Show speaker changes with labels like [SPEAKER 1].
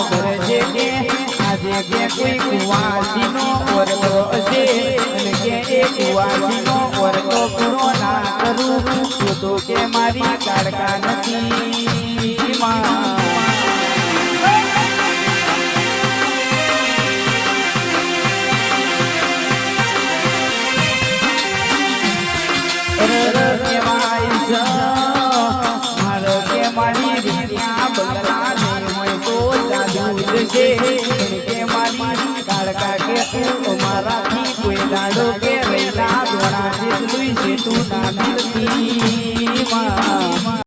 [SPEAKER 1] કરજે કે આજે કે કોઈ કુવાસીનો વર્તો હશે અને કે એ કુવાસીનો વર્તો પૂરો ના કરું તો કે મારી કાળકા નથી માં મારાથી કોઈ દાડો કે રેલા ધોણા જેટલું છે તું ના મિલતી માં